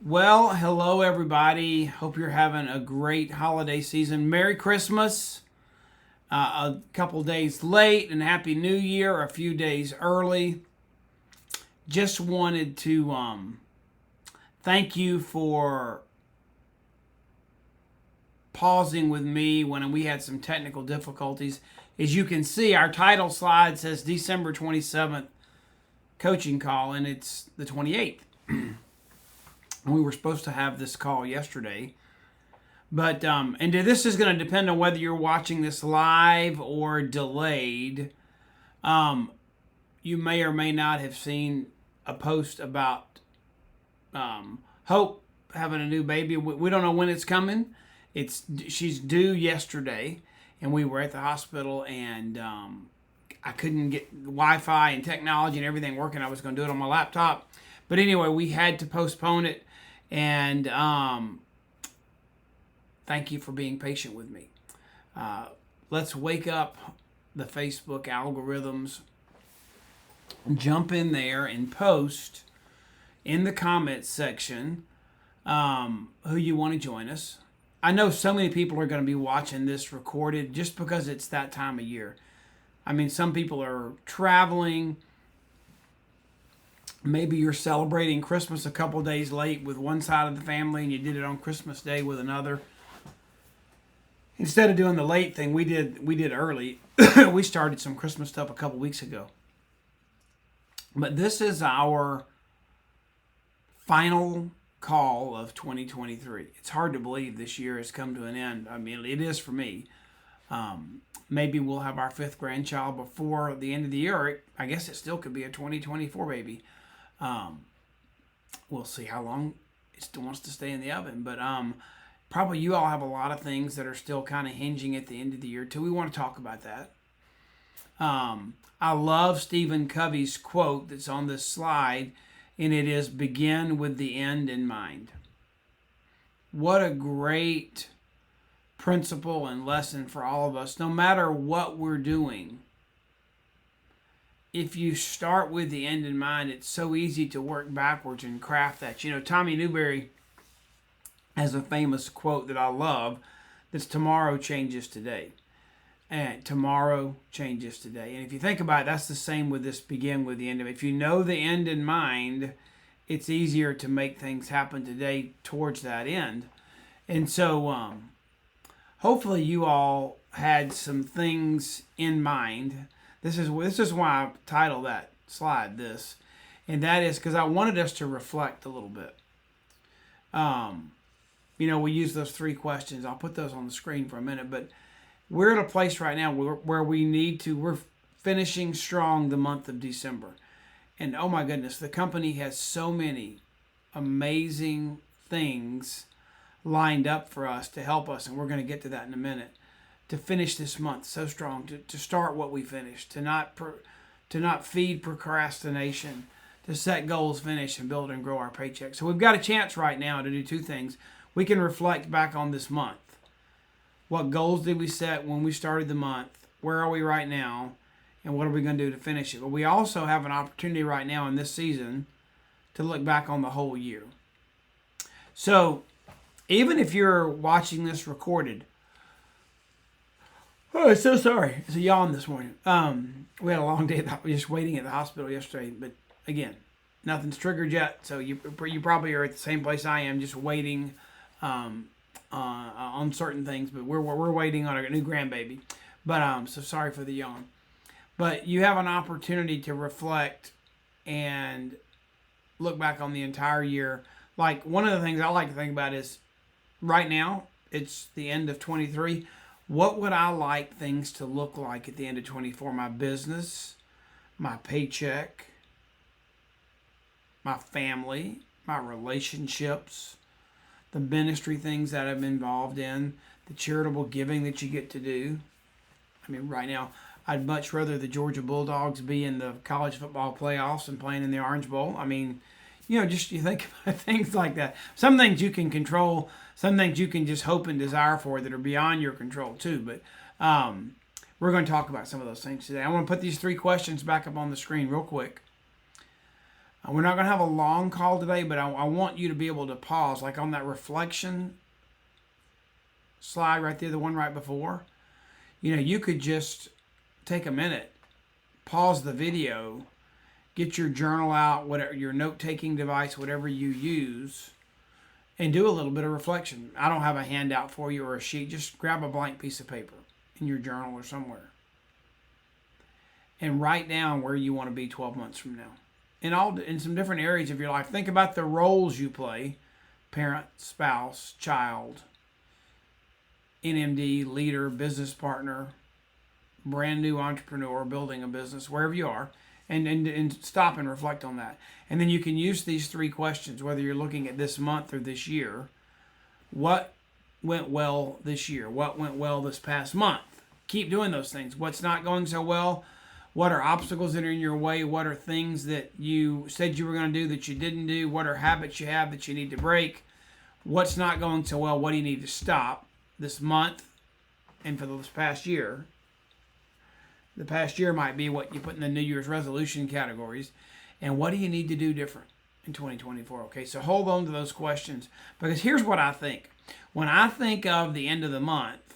Well, hello everybody. Hope you're having a great holiday season. Merry Christmas. A couple days late and Happy New Year, a few days early. Just wanted to thank you for pausing with me when we had some technical difficulties. As you can see, our title slide says December 27th coaching call, and it's the 28th. We were supposed to have this call yesterday. But and this is going to depend on whether you're watching this live or delayed. Um, you may or may not have seen a post about Hope having a new baby. We don't know when it's coming. She's due yesterday, and we were at the hospital, and I couldn't get Wi-Fi and technology and everything working. I was going to do it on my laptop, but anyway, we had to postpone it, and thank you for being patient with me. Let's wake up the Facebook algorithms. Jump in there and post in the comments section who you want to join us. I know so many people are going to be watching this recorded just because it's that time of year. I mean, some people are traveling. Maybe you're celebrating Christmas a couple days late with one side of the family and you did it on Christmas Day with another. Instead of doing the late thing, we did early. We started some Christmas stuff a couple weeks ago. But this is our final call of 2023. It's hard to believe this year has come to an end. I mean, it is for me. Maybe we'll have our fifth grandchild before the end of the year. I guess it still could be a 2024 baby. We'll see how long it still wants to stay in the oven. But probably you all have a lot of things that are still kind of hinging at the end of the year too. We want to talk about that. I love Stephen Covey's quote that's on this slide, and it is begin with the end in mind. What a great principle and lesson for all of us, no matter what we're doing. If you start with the end in mind, it's so easy to work backwards and craft that. You know, Tommy Newberry has a famous quote that I love that's tomorrow changes today. And tomorrow changes today. And if you think about it, that's the same with this begin with the end of it. If you know the end in mind, it's easier to make things happen today towards that end. And so hopefully you all had some things in mind. This is why I titled that slide this. And that is because I wanted us to reflect a little bit. We use those three questions. I'll put those on the screen for a minute, but we're at a place right now where we're finishing strong the month of December. And oh my goodness, the company has so many amazing things lined up for us to help us. And we're going to get to that in a minute. To finish this month so strong, to start what we finished, to not feed procrastination, to set goals, finish, and build and grow our paycheck. So we've got a chance right now to do two things. We can reflect back on this month. What goals did we set when we started the month? Where are we right now? And what are we going to do to finish it? But we also have an opportunity right now in this season to look back on the whole year. So even if you're watching this recorded, oh, I'm so sorry. It's a yawn this morning. We had a long day just waiting at the hospital yesterday. But again, nothing's triggered yet. So you probably are at the same place I am, just waiting on certain things, but we're waiting on a new grandbaby. But so sorry for the yawn. But you have an opportunity to reflect and look back on the entire year. Like one of the things I like to think about is right now it's the end of 23. What would I like things to look like at the end of 24? My business, my paycheck, my family, my relationships, the ministry things that I'm involved in, the charitable giving that you get to do. I mean, right now, I'd much rather the Georgia Bulldogs be in the college football playoffs and playing in the Orange Bowl. I mean, just you think about things like that. Some things you can control, some things you can just hope and desire for that are beyond your control too. But we're going to talk about some of those things today. I want to put these three questions back up on the screen real quick. We're not going to have a long call today, but I want you to be able to pause, like on that reflection slide right there, the one right before. You could just take a minute, pause the video, get your journal out, whatever your note-taking device, whatever you use, and do a little bit of reflection. I don't have a handout for you or a sheet. Just grab a blank piece of paper in your journal or somewhere and write down where you want to be 12 months from now. In some different areas of your life. Think about the roles you play: parent, spouse, child, NMD, leader, business partner, brand new entrepreneur, building a business, wherever you are, and stop and reflect on that. And then you can use these 3 questions, whether you're looking at this month or this year. What went well this year? What went well this past month? Keep doing those things. What's not going so well? What are obstacles that are in your way? What are things that you said you were going to do that you didn't do? What are habits you have that you need to break? What's not going so well? What do you need to stop this month and for this past year? The past year might be what you put in the New Year's resolution categories. And what do you need to do different in 2024? Okay, so hold on to those questions, because here's what I think. When I think of the end of the month,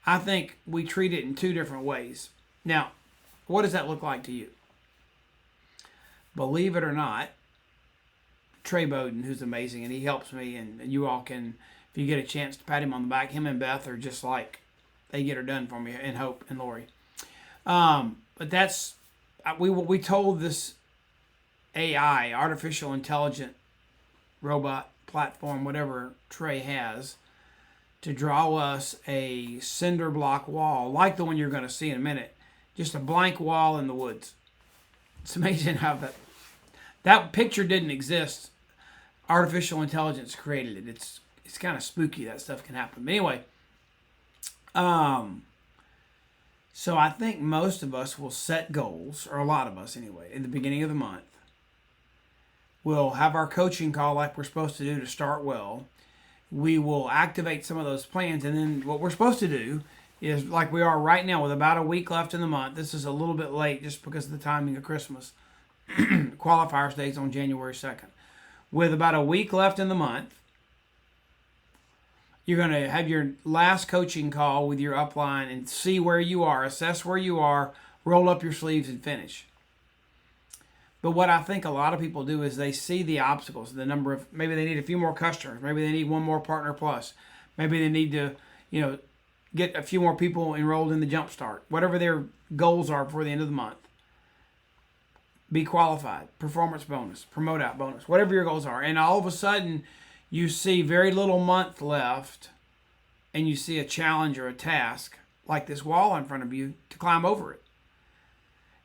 I think we treat it in 2 different ways. Now, what does that look like to you? Believe it or not, Trey Bowden, who's amazing, and he helps me, and you all can, if you get a chance to pat him on the back, him and Beth are just like, they get her done for me, and Hope and Lori. But that's, we told this AI, artificial intelligent robot platform, whatever Trey has, to draw us a cinder block wall, like the one you're going to see in a minute. Just a blank wall in the woods. It's amazing how that picture didn't exist. Artificial intelligence created it. It's kind of spooky that stuff can happen. But anyway, so I think most of us will set goals, or a lot of us anyway, in the beginning of the month. We'll have our coaching call like we're supposed to do to start well. We will activate some of those plans, and then what we're supposed to do is like we are right now with about a week left in the month. This is a little bit late just because of the timing of Christmas. Qualifiers Day is on January 2nd. With about a week left in the month, you're going to have your last coaching call with your upline and see where you are, assess where you are, roll up your sleeves and finish. But what I think a lot of people do is they see the obstacles, the number of, maybe they need a few more customers, maybe they need one more partner plus, maybe they need to, get a few more people enrolled in the Jumpstart, whatever their goals are before the end of the month. Be qualified, performance bonus, promote out bonus, whatever your goals are. And all of a sudden, you see very little month left, and you see a challenge or a task, like this wall in front of you, to climb over it.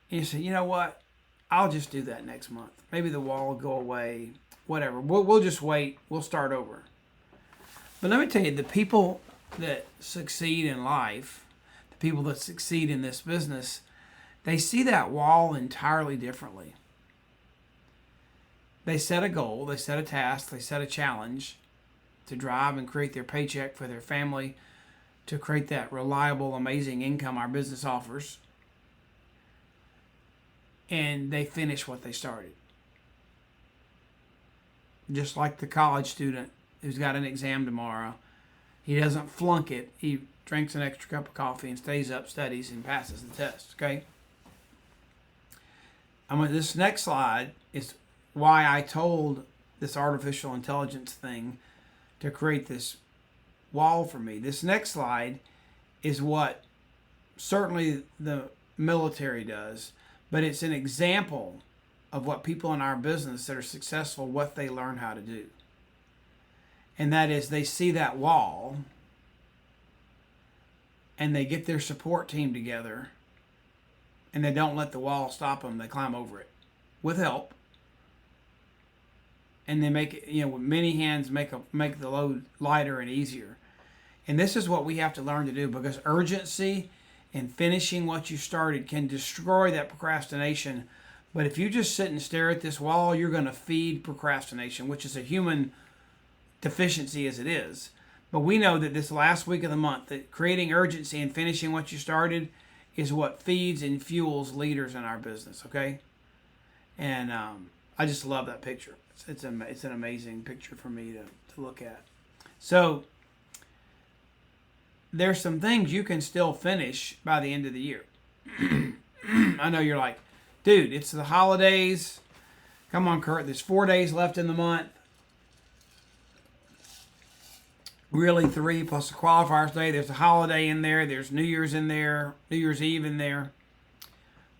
And you say, you know what? I'll just do that next month. Maybe the wall will go away, whatever. We'll just wait. We'll start over. But let me tell you, the people that succeed in life, the people that succeed in this business, they see that wall entirely differently. They set a goal, they set a task, they set a challenge to drive and create their paycheck for their family, to create that reliable, amazing income our business offers. And they finish what they started. Just like the college student who's got an exam tomorrow. He doesn't flunk it. He drinks an extra cup of coffee and stays up, studies, and passes the test. Okay? This next slide is why I told this artificial intelligence thing to create this wall for me. This next slide is what certainly the military does, but it's an example of what people in our business that are successful, what they learn how to do. And that is, they see that wall and they get their support team together and they don't let the wall stop them. They climb over it with help. And they make it, with many hands make the load lighter and easier. And this is what we have to learn to do, because urgency and finishing what you started can destroy that procrastination. But if you just sit and stare at this wall, you're going to feed procrastination, which is a human deficiency as it is. But we know that this last week of the month, that creating urgency and finishing what you started is what feeds and fuels leaders in our business, okay? And I just love that picture. It's an amazing picture for me to look at. So there's some things you can still finish by the end of the year. I know you're like, dude, it's the holidays. Come on, Kurt. There's 4 days left in the month. Really 3 plus the qualifiers day. There's a holiday in there. There's New Year's in there. New Year's Eve in there.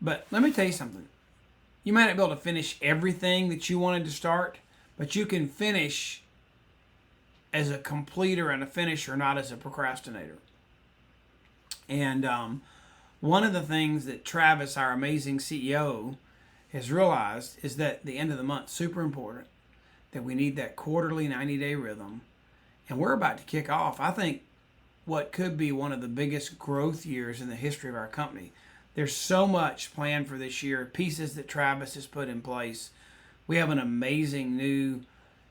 But let me tell you something. You might not be able to finish everything that you wanted to start, but you can finish as a completer and a finisher, not as a procrastinator. And one of the things that Travis, our amazing CEO, has realized is that the end of the month is super important, that we need that quarterly 90-day rhythm. And we're about to kick off, I think, what could be one of the biggest growth years in the history of our company. There's so much planned for this year, pieces that Travis has put in place. We have an amazing new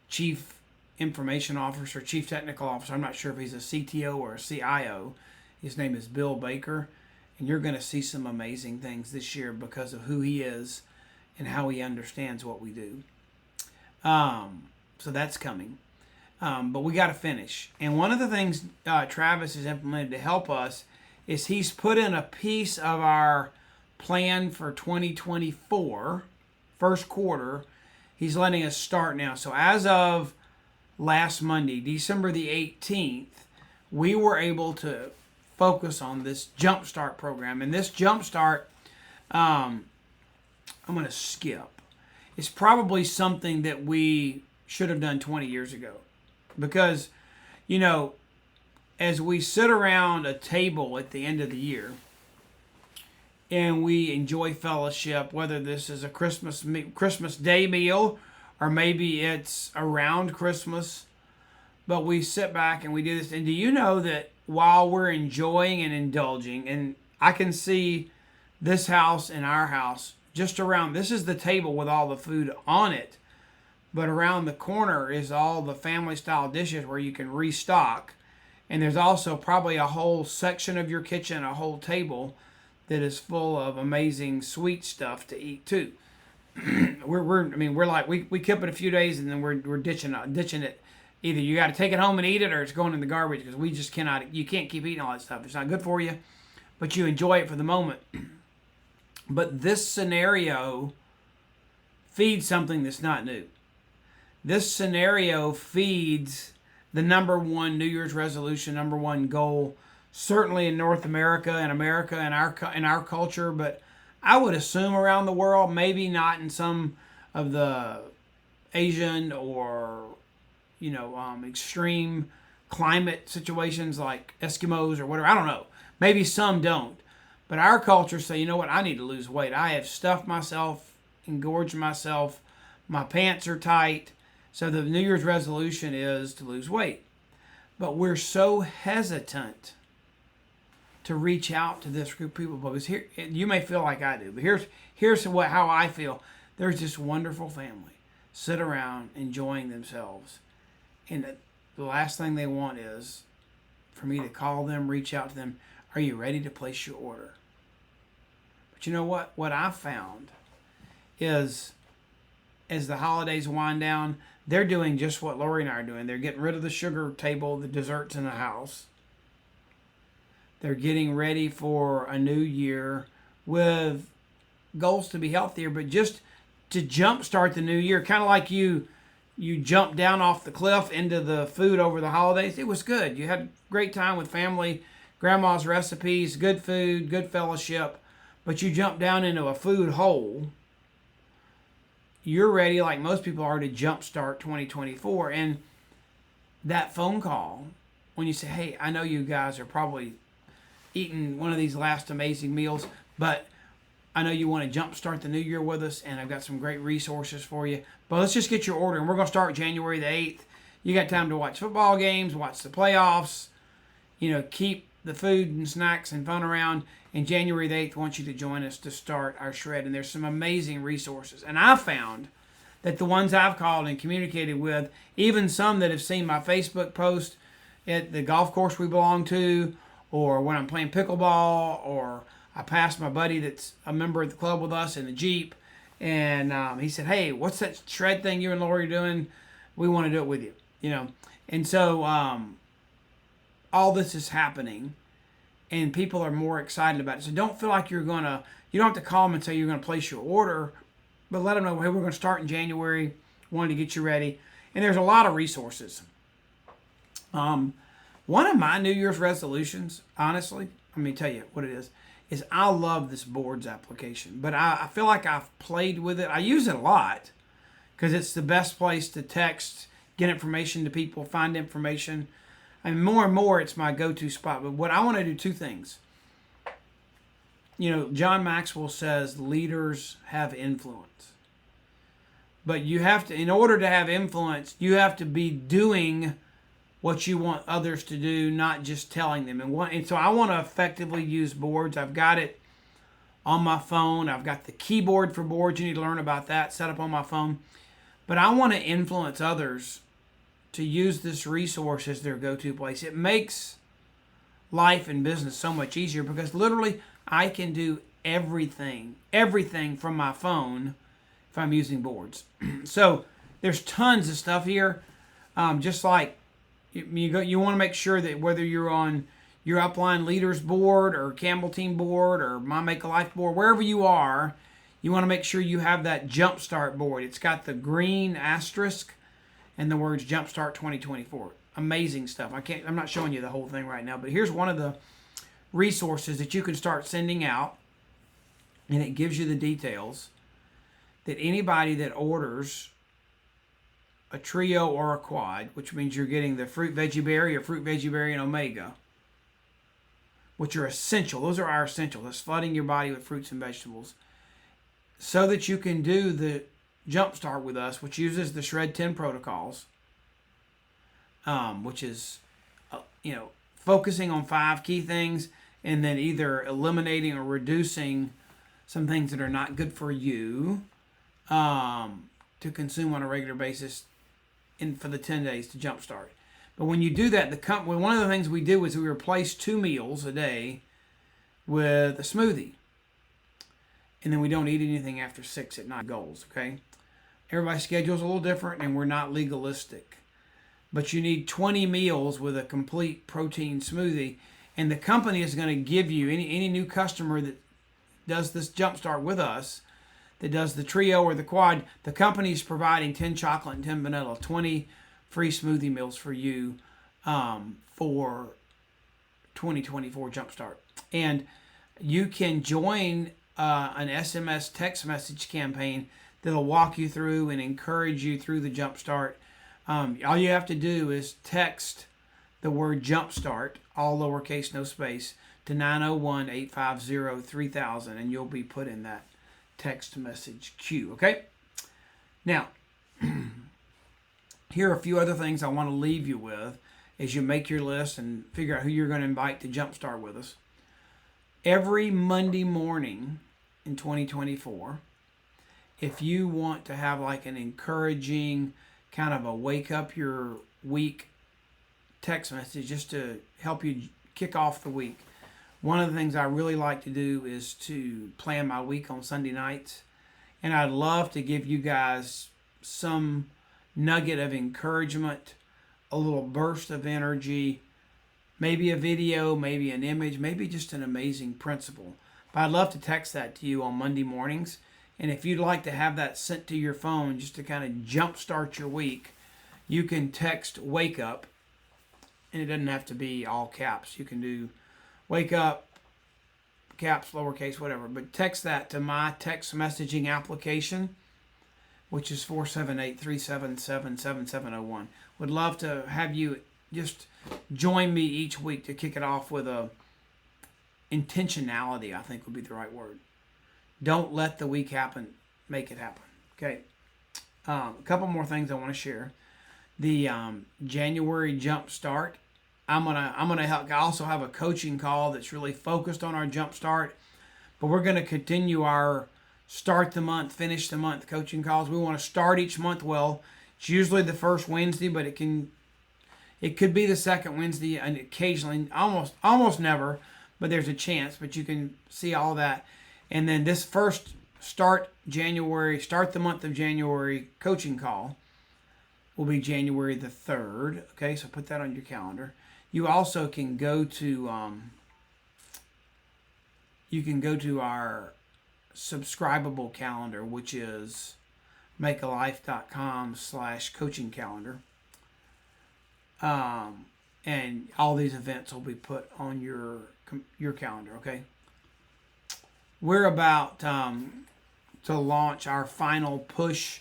chief information officer, chief technical officer. I'm not sure if he's a CTO or a CIO. His name is Bill Baker. And you're going to see some amazing things this year because of who he is and how he understands what we do. So that's coming. But we got to finish. And one of the things Travis has implemented to help us is he's put in a piece of our plan for 2024, first quarter. He's letting us start now. So as of last Monday, December the 18th, we were able to focus on this Jumpstart program. And this Jumpstart, I'm going to skip. It's probably something that we should have done 20 years ago. Because, you know, as we sit around a table at the end of the year and we enjoy fellowship, whether this is a Christmas Day meal or maybe it's around Christmas, but we sit back and we do this. And do you know that while we're enjoying and indulging, and I can see this house and our house just around, this is the table with all the food on it, but around the corner is all the family style dishes where you can restock. And there's also probably a whole section of your kitchen, a whole table that is full of amazing sweet stuff to eat too. we're like we keep it a few days and then we're ditching it. Either you got to take it home and eat it or it's going in the garbage because we just cannot. You can't keep eating all that stuff. It's not good for you, but you enjoy it for the moment. But this scenario feeds something that's not new. This scenario feeds the number one New Year's resolution, number one goal, certainly in North America and in our culture, but I would assume around the world, maybe not in some of the Asian or extreme climate situations like Eskimos or whatever. I don't know. Maybe some don't. But our culture say, you know what, I need to lose weight. I have stuffed myself, engorged myself. My pants are tight. So the New Year's resolution is to lose weight. But we're so hesitant to reach out to this group of people because here you may feel like I do, but here's how I feel. There's this wonderful family sit around enjoying themselves, and the last thing they want is for me to call them, reach out to them. Are you ready to place your order? But you know what? What I've found is as the holidays wind down, they're doing just what Lori and I are doing. They're getting rid of the sugar table, the desserts in the house. They're getting ready for a new year with goals to be healthier, but just to jumpstart the new year, kind of like you jumped down off the cliff into the food over the holidays. It was good. You had a great time with family, grandma's recipes, good food, good fellowship, but you jumped down into a food hole. You're ready, like most people are, to jumpstart 2024. And that phone call, when you say, hey, I know you guys are probably eating one of these last amazing meals, but I know you want to jumpstart the new year with us, and I've got some great resources for you. But let's just get your order, and we're going to start January the 8th. You got time to watch football games, watch the playoffs, keep the food and snacks and fun around. And January the 8th, I want you to join us to start our shred. And there's some amazing resources. And I've found that the ones I've called and communicated with, even some that have seen my Facebook post at the golf course we belong to, or when I'm playing pickleball, or I pass my buddy that's a member of the club with us in the Jeep, And he said, "Hey, what's that shred thing you and Lori are doing? We want to do it with you." You know, and so all this is happening, and people are more excited about it. So don't feel like you don't have to call them and say you're gonna place your order, but let them know, hey, we're gonna start in January. Wanted to get you ready, and there's a lot of resources. One of my New Year's resolutions, honestly, let me tell you what it is I love this boards application, but I feel like I've played with it. I use it a lot because it's the best place to text, get information to people, find information. And more, it's my go-to spot. But what I want to do, two things. You know, John Maxwell says leaders have influence. But you have to, in order to have influence, you have to be doing what you want others to do, not just telling them. And so I want to effectively use boards. I've got it on my phone. I've got the keyboard for boards. You need to learn about that, set up on my phone. But I want to influence others to use this resource as their go-to place. It makes life and business so much easier because literally I can do everything from my phone if I'm using boards. So there's tons of stuff here. Just like you want to make sure that whether you're on your Upline Leaders board or Campbell Team board or My Make a Life board, wherever you are, you want to make sure you have that Jumpstart board. It's got the green asterisk and the words Jumpstart 2024. Amazing stuff. I'm not showing you the whole thing right now, but here's one of the resources that you can start sending out, and it gives you the details that anybody that orders a trio or a quad, which means you're getting the fruit veggie berry or fruit veggie berry and omega, which are essential. Those are our essentials. That's flooding your body with fruits and vegetables so that you can do the Jumpstart with us, which uses the Shred 10 protocols, which is, focusing on 5 key things and then either eliminating or reducing some things that are not good for you to consume on a regular basis for the 10 days to Jumpstart. But when you do that, one of the things we do is we replace 2 meals a day with a smoothie. And then we don't eat anything after 6 at night goals, okay? Everybody's schedule is a little different, and we're not legalistic. But you need 20 meals with a complete protein smoothie. And the company is going to give you, any new customer that does this Jumpstart with us, that does the trio or the quad, the company is providing 10 chocolate and 10 vanilla, 20 free smoothie meals for you for 2024 Jumpstart. And you can join an SMS text message campaign that'll walk you through and encourage you through the Jumpstart. All you have to do is text the word Jumpstart, all lowercase, no space, to 901-850-3000, and you'll be put in that text message queue, okay? Now, here are a few other things I want to leave you with as you make your list and figure out who you're going to invite to Jumpstart with us. Every Monday morning in 2024, if you want to have like an encouraging kind of a wake up your week text message just to help you kick off the week, one of the things I really like to do is to plan my week on Sunday nights. And I'd love to give you guys some nugget of encouragement, a little burst of energy, maybe a video, maybe an image, maybe just an amazing principle. But I'd love to text that to you on Monday mornings. And if you'd like to have that sent to your phone just to kind of jumpstart your week, you can text wake up. And it doesn't have to be all caps. You can do wake up, caps, lowercase, whatever. But text that to my text messaging application, which is 478-377-7701. Would love to have you just join me each week to kick it off with a intentionality, I think would be the right word. Don't let the week happen. Make it happen. Okay. A couple more things I want to share. The January Jump Start. I'm gonna help. I also have a coaching call that's really focused on our Jump Start, but we're gonna continue our start the month, finish the month coaching calls. We want to start each month well. It's usually the first Wednesday, but it could be the second Wednesday, and occasionally, almost never, but there's a chance. But you can see all that. And then this first start the month of January coaching call will be January the 3rd. Okay, so put that on your calendar. You also can go to our subscribable calendar, which is makealife.com/coaching calendar. And all these events will be put on your calendar, okay? We're about to launch our final push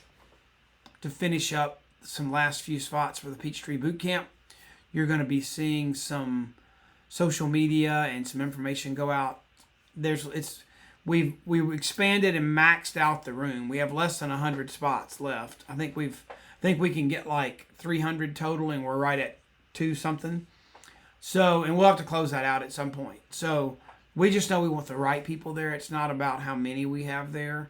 to finish up some last few spots for the Peachtree Boot Camp. You're going to be seeing some social media and some information go out. We've expanded and maxed out the room. We have less than 100 spots left. I think we can get like 300 total, and we're right at 2 something. So, and we'll have to close that out at some point. So we just know we want the right people there. It's not about how many we have there.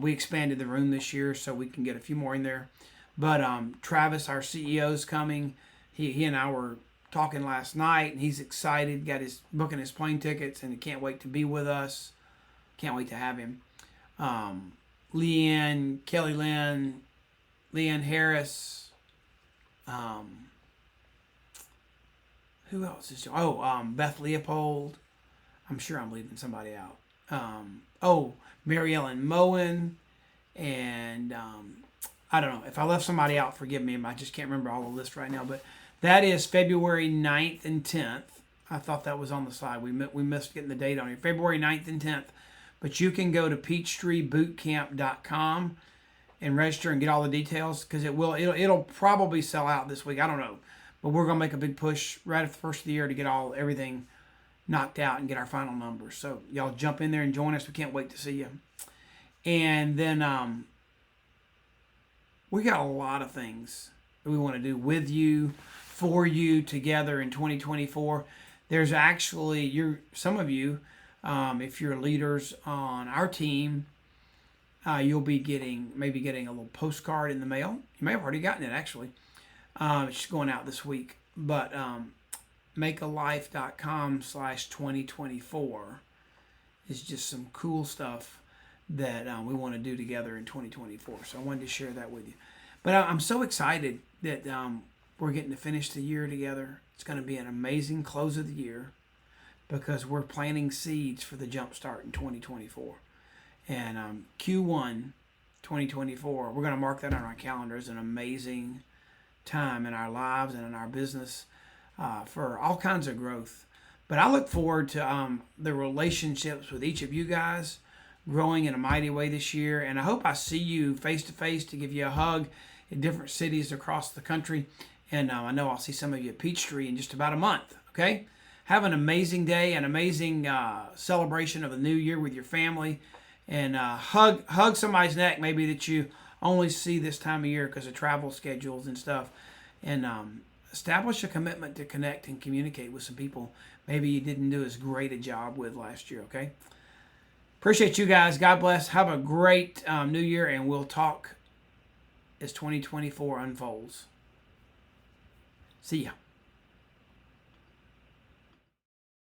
We expanded the room this year so we can get a few more in there. But Travis, our CEO, is coming. He and I were talking last night, and he's excited. Booking his plane tickets, and he can't wait to be with us. Can't wait to have him. Leanne, Kelly Lynn, Leanne Harris. Who else is? Beth Leopold. I'm sure I'm leaving somebody out. Mary Ellen Moen, and I don't know. If I left somebody out, forgive me. I just can't remember all the list right now. But that is February 9th and 10th. I thought that was on the slide. We missed getting the date on here. February 9th and 10th. But you can go to peachtreebootcamp.com and register and get all the details, because it'll probably sell out this week. I don't know. But we're going to make a big push right at the first of the year to get everything knocked out and get our final numbers. So y'all jump in there and join us. We can't wait to see you. And then we got a lot of things that we want to do with you, for you, together in 2024. There's actually some of you, if you're leaders on our team, you'll be getting a little postcard in the mail. You may have already gotten it, actually. It's going out this week. But makealife.com/2024 is just some cool stuff that we want to do together in 2024. So I wanted to share that with you. But I'm so excited that we're getting to finish the year together. It's going to be an amazing close of the year, because we're planting seeds for the jump start in 2024. And Q1 2024, we're going to mark that on our calendar as an amazing time in our lives and in our business for all kinds of growth. But I look forward to the relationships with each of you guys growing in a mighty way this year. And I hope I see you face to face to give you a hug in different cities across the country. And I know I'll see some of you at Peachtree in just about a month. Okay? Have an amazing day, an amazing celebration of the new year with your family. And hug somebody's neck maybe that you only see this time of year because of travel schedules and stuff. And establish a commitment to connect and communicate with some people maybe you didn't do as great a job with last year, okay? Appreciate you guys. God bless. Have a great new year, and we'll talk as 2024 unfolds. See ya.